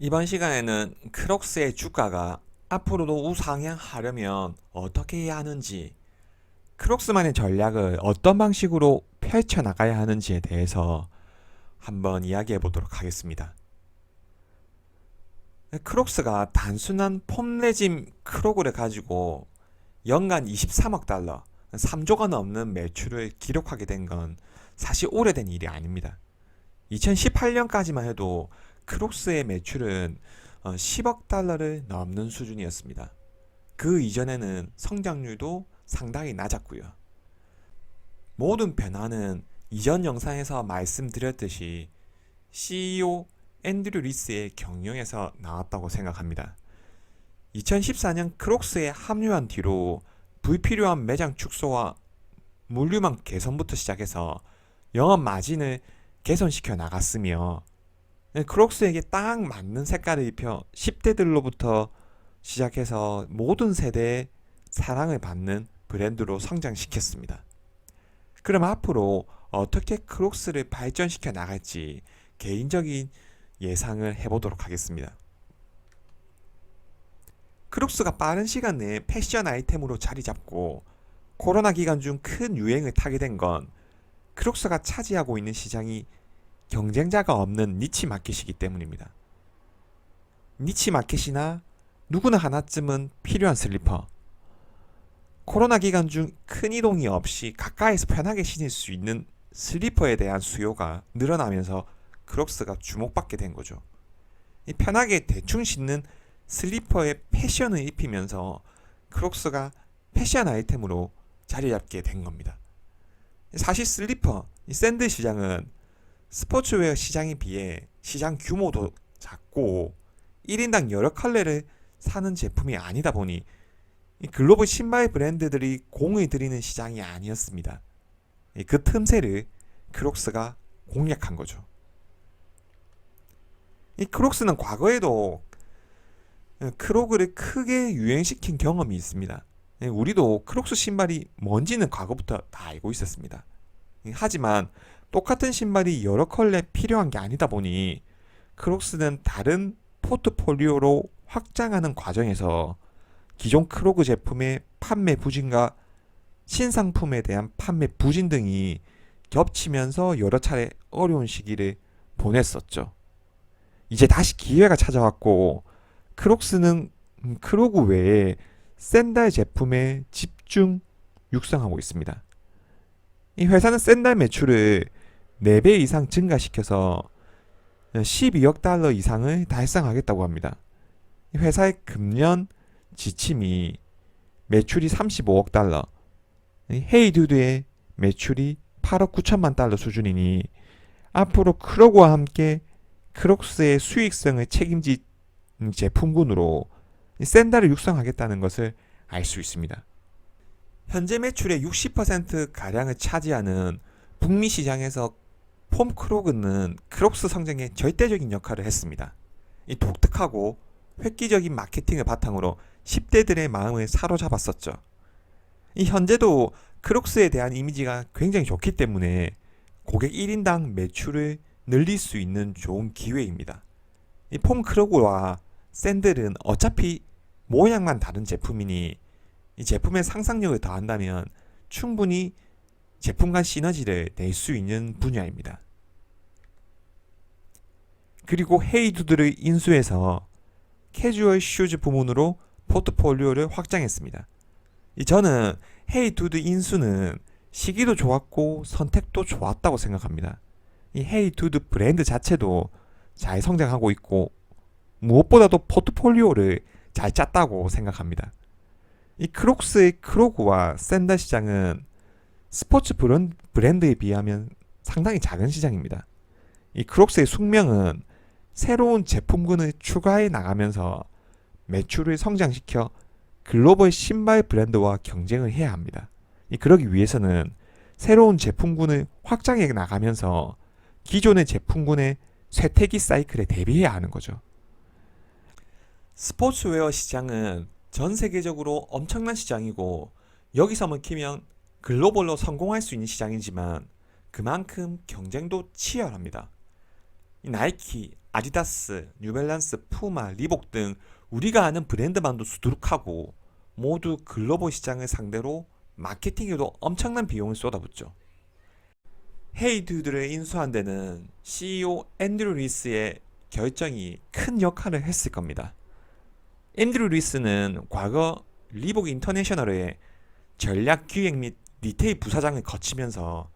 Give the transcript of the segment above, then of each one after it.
이번 시간에는 크록스의 주가가 앞으로도 우상향하려면 어떻게 해야 하는지, 크록스만의 전략을 어떤 방식으로 펼쳐나가야 하는지에 대해서 한번 이야기해 보도록 하겠습니다. 크록스가 단순한 폼레짐 크록을 가지고 연간 23억 달러, 3조가 넘는 매출을 기록하게 된 건 사실 오래된 일이 아닙니다. 2018년까지만 해도 크록스의 매출은 10억 달러를 넘는 수준이었습니다. 그 이전에는 성장률도 상당히 낮았고요. 모든 변화는 이전 영상에서 말씀드렸듯이 CEO 앤드류 리스의 경영에서 나왔다고 생각합니다. 2014년 크록스에 합류한 뒤로 불필요한 매장 축소와 물류망 개선부터 시작해서 영업 마진을 개선시켜 나갔으며, 크록스에게 딱 맞는 색깔을 입혀 10대들로부터 시작해서 모든 세대의 사랑을 받는 브랜드로 성장시켰습니다. 그럼 앞으로 어떻게 크록스를 발전시켜 나갈지 개인적인 예상을 해보도록 하겠습니다. 크록스가 빠른 시간 내에 패션 아이템으로 자리 잡고 코로나 기간 중 큰 유행을 타게 된 건 크록스가 차지하고 있는 시장이 경쟁자가 없는 니치 마켓이기 때문입니다. 니치 마켓이나 누구나 하나쯤은 필요한 슬리퍼. 코로나 기간 중 큰 이동이 없이 가까이서 편하게 신을 수 있는 슬리퍼에 대한 수요가 늘어나면서 크록스가 주목받게 된 거죠. 이 편하게 대충 신는 슬리퍼에 패션을 입히면서 크록스가 패션 아이템으로 자리 잡게 된 겁니다. 사실 슬리퍼, 이 샌들 시장은 스포츠웨어 시장에 비해 시장 규모도 작고 1인당 여러 컬러를 사는 제품이 아니다 보니 글로벌 신발 브랜드들이 공을 들이는 시장이 아니었습니다. 그 틈새를 크록스가 공략한 거죠. 이 크록스는 과거에도 크록을 크게 유행시킨 경험이 있습니다. 우리도 크록스 신발이 뭔지는 과거부터 다 알고 있었습니다. 하지만 똑같은 신발이 여러 컬러에 필요한 게 아니다 보니 크록스는 다른 포트폴리오로 확장하는 과정에서 기존 크로그 제품의 판매 부진과 신상품에 대한 판매 부진 등이 겹치면서 여러 차례 어려운 시기를 보냈었죠. 이제 다시 기회가 찾아왔고 크록스는 크로그 외에 샌들 제품에 집중 육성하고 있습니다. 이 회사는 샌들 매출을 4배 이상 증가시켜서 12억 달러 이상을 달성하겠다고 합니다. 회사의 금년 지침이 매출이 35억 달러, 헤이두드의 매출이 8억 9천만 달러 수준이니 앞으로 크로그와 함께 크록스의 수익성을 책임질 제품군으로 샌들을 육성하겠다는 것을 알 수 있습니다. 현재 매출의 60%가량을 차지하는 북미 시장에서 폼 크로그는 크록스 성장에 절대적인 역할을 했습니다. 이 독특하고 획기적인 마케팅을 바탕으로 10대들의 마음을 사로잡았었죠. 이 현재도 크록스에 대한 이미지가 굉장히 좋기 때문에 고객 1인당 매출을 늘릴 수 있는 좋은 기회입니다. 이 폼 크로그와 샌들은 어차피 모양만 다른 제품이니 이 제품의 상상력을 더한다면 충분히 제품 간 시너지를 낼 수 있는 분야입니다. 그리고 헤이두드를 인수해서 캐주얼 슈즈 부문으로 포트폴리오를 확장했습니다. 저는 헤이두드 인수는 시기도 좋았고 선택도 좋았다고 생각합니다. 이 헤이두드 브랜드 자체도 잘 성장하고 있고 무엇보다도 포트폴리오를 잘 짰다고 생각합니다. 이 크록스의 크로그와 샌들 시장은 스포츠 브랜드에 비하면 상당히 작은 시장입니다. 이 크록스의 숙명은 새로운 제품군을 추가해 나가면서 매출을 성장시켜 글로벌 신발 브랜드와 경쟁을 해야 합니다. 그러기 위해서는 새로운 제품군을 확장해 나가면서 기존의 제품군의 쇠퇴기 사이클에 대비해야 하는 거죠. 스포츠웨어 시장은 전 세계적으로 엄청난 시장이고 여기서 먹히면 글로벌로 성공할 수 있는 시장이지만 그만큼 경쟁도 치열합니다. 나이키, 아디다스, 뉴발란스, 푸마, 리복 등 우리가 아는 브랜드만도 수두룩하고 모두 글로벌 시장을 상대로 마케팅에도 엄청난 비용을 쏟아붓죠. 헤이듀드를 인수한 데는 CEO 앤드류 리스의 결정이 큰 역할을 했을 겁니다. 앤드류 리스는 과거 리복 인터내셔널의 전략 기획 및 리테일 부사장을 거치면서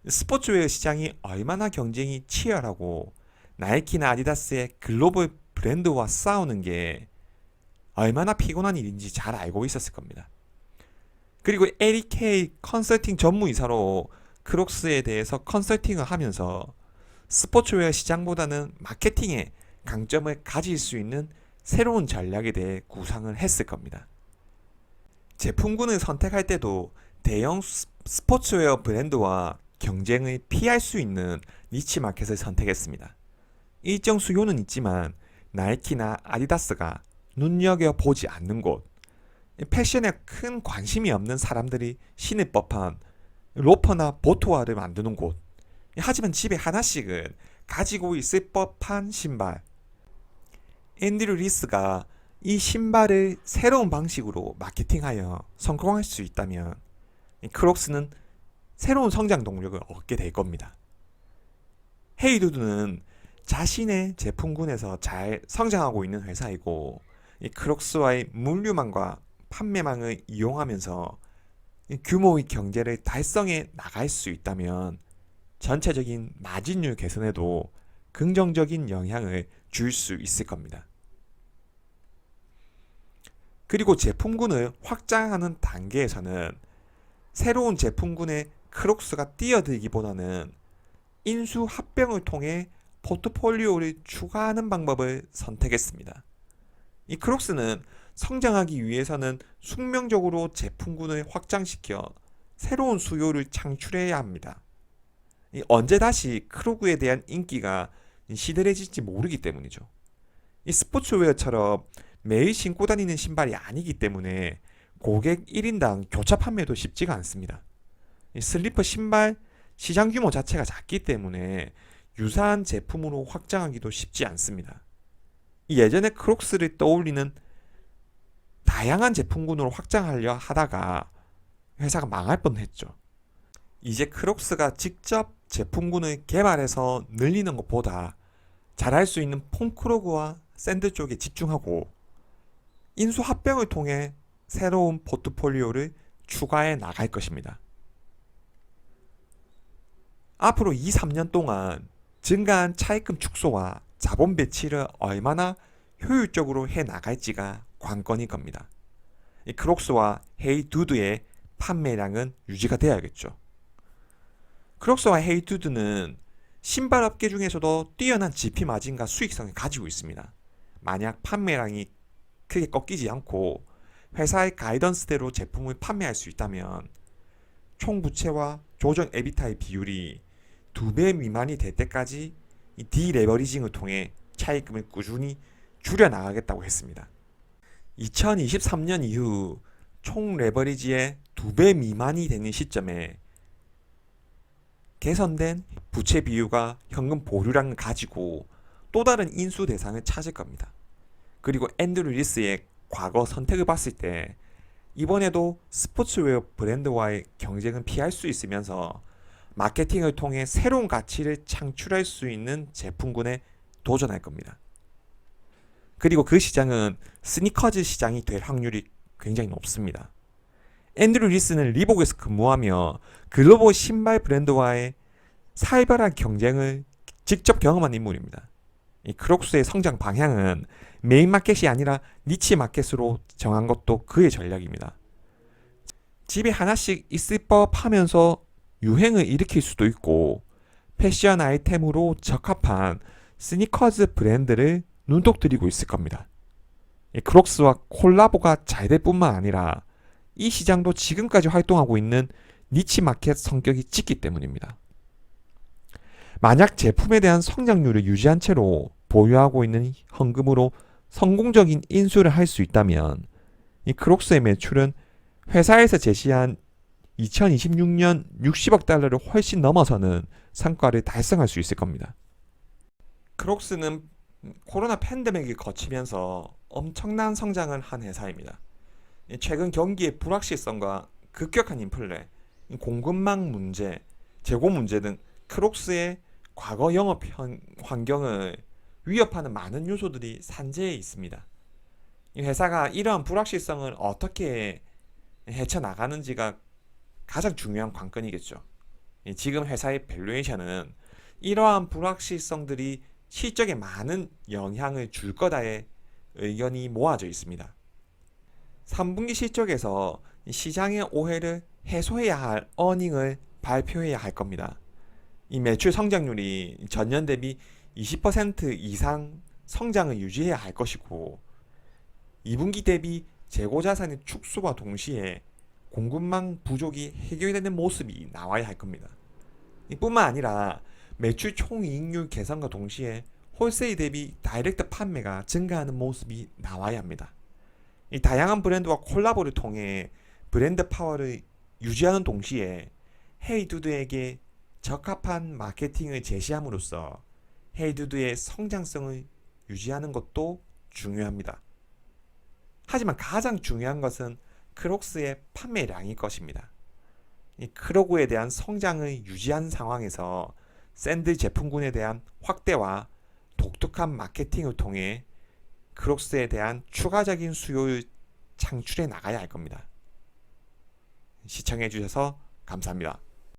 스포츠웨어 시장이 얼마나 경쟁이 치열하고 나이키나 아디다스의 글로벌 브랜드와 싸우는 게 얼마나 피곤한 일인지 잘 알고 있었을 겁니다. 그리고 LEK 컨설팅 전무이사로 크록스에 대해서 컨설팅을 하면서 스포츠웨어 시장보다는 마케팅에 강점을 가질 수 있는 새로운 전략에 대해 구상을 했을 겁니다. 제품군을 선택할 때도 대형 스포츠웨어 브랜드와 경쟁을 피할 수 있는 니치 마켓을 선택했습니다. 일정 수요는 있지만 나이키나 아디다스가 눈여겨보지 않는 곳, 패션에 큰 관심이 없는 사람들이 신을 법한 로퍼나 보토화를 만드는 곳, 하지만 집에 하나씩은 가지고 있을 법한 신발. 앤드류 리스가 이 신발을 새로운 방식으로 마케팅하여 성공할 수 있다면 크록스는 새로운 성장 동력을 얻게 될 겁니다. 헤이두드는 자신의 제품군에서 잘 성장하고 있는 회사이고 크록스와의 물류망과 판매망을 이용하면서 규모의 경제를 달성해 나갈 수 있다면 전체적인 마진율 개선에도 긍정적인 영향을 줄 수 있을 겁니다. 그리고 제품군을 확장하는 단계에서는 새로운 제품군에 크록스가 뛰어들기보다는 인수 합병을 통해 포트폴리오를 추가하는 방법을 선택했습니다. 이 크록스는 성장하기 위해서는 숙명적으로 제품군을 확장시켜 새로운 수요를 창출해야 합니다. 언제 다시 크로그에 대한 인기가 시들해질지 모르기 때문이죠. 이 스포츠웨어처럼 매일 신고 다니는 신발이 아니기 때문에 고객 1인당 교차 판매도 쉽지가 않습니다. 이 슬리퍼 신발 시장 규모 자체가 작기 때문에 유사한 제품으로 확장하기도 쉽지 않습니다. 예전에 크록스를 떠올리는 다양한 제품군으로 확장하려 하다가 회사가 망할 뻔했죠. 이제 크록스가 직접 제품군을 개발해서 늘리는 것보다 잘할 수 있는 폼크로그와 샌드 쪽에 집중하고 인수 합병을 통해 새로운 포트폴리오를 추가해 나갈 것입니다. 앞으로 2, 3년 동안 증가한 차입금 축소와 자본 배치를 얼마나 효율적으로 해 나갈지가 관건일 겁니다. 크록스와 헤이두드의 판매량은 유지가 되어야겠죠. 크록스와 헤이두드는 신발 업계 중에서도 뛰어난 GP 마진과 수익성을 가지고 있습니다. 만약 판매량이 크게 꺾이지 않고 회사의 가이던스대로 제품을 판매할 수 있다면 총 부채와 조정 에비타의 비율이 2배 미만이 될 때까지 디레버리징을 통해 차입금을 꾸준히 줄여나가겠다고 했습니다. 2023년 이후 총 레버리지의 2배 미만이 되는 시점에 개선된 부채 비율과 현금 보유량을 가지고 또 다른 인수 대상을 찾을 겁니다. 그리고 앤드류 리스의 과거 선택을 봤을 때 이번에도 스포츠웨어 브랜드와의 경쟁은 피할 수 있으면서 마케팅을 통해 새로운 가치를 창출할 수 있는 제품군에 도전할 겁니다. 그리고 그 시장은 스니커즈 시장이 될 확률이 굉장히 높습니다. 앤드류 리스는 리복에서 근무하며 글로벌 신발 브랜드와의 살벌한 경쟁을 직접 경험한 인물입니다. 이 크록스의 성장 방향은 메인 마켓이 아니라 니치 마켓으로 정한 것도 그의 전략입니다. 집에 하나씩 있을 법하면서 유행을 일으킬 수도 있고 패션 아이템으로 적합한 스니커즈 브랜드를 눈독 들이고 있을 겁니다. 크록스와 콜라보가 잘 될 뿐만 아니라 이 시장도 지금까지 활동하고 있는 니치 마켓 성격이 짙기 때문입니다. 만약 제품에 대한 성장률을 유지한 채로 보유하고 있는 현금으로 성공적인 인수를 할 수 있다면 이 크록스의 매출은 회사에서 제시한 2026년 60억 달러를 훨씬 넘어서는 성과를 달성할 수 있을 겁니다. 크록스는 코로나 팬데믹을 거치면서 엄청난 성장을 한 회사입니다. 최근 경기의 불확실성과 급격한 인플레, 공급망 문제, 재고 문제 등 크록스의 과거 영업 환경을 위협하는 많은 요소들이 산재해 있습니다. 이 회사가 이러한 불확실성을 어떻게 헤쳐나가는지가 가장 중요한 관건이겠죠. 지금 회사의 밸류에이션은 이러한 불확실성들이 실적에 많은 영향을 줄 거다의 의견이 모아져 있습니다. 3분기 실적에서 시장의 오해를 해소해야 할 어닝을 발표해야 할 겁니다. 이 매출 성장률이 전년 대비 20% 이상 성장을 유지해야 할 것이고 2분기 대비 재고 자산의 축소와 동시에 공급망 부족이 해결되는 모습이 나와야 할 겁니다. 이뿐만 아니라 매출 총이익률 개선과 동시에 홀세일 대비 다이렉트 판매가 증가하는 모습이 나와야 합니다. 이 다양한 브랜드와 콜라보를 통해 브랜드 파워를 유지하는 동시에 헤이두드에게 적합한 마케팅을 제시함으로써 헤이두드의 성장성을 유지하는 것도 중요합니다. 하지만 가장 중요한 것은 크록스의 판매량일 것입니다. 이 크로그에 대한 성장을 유지한 상황에서 샌들 제품군에 대한 확대와 독특한 마케팅을 통해 크록스에 대한 추가적인 수요를 창출해 나가야 할 겁니다. 시청해 주셔서 감사합니다.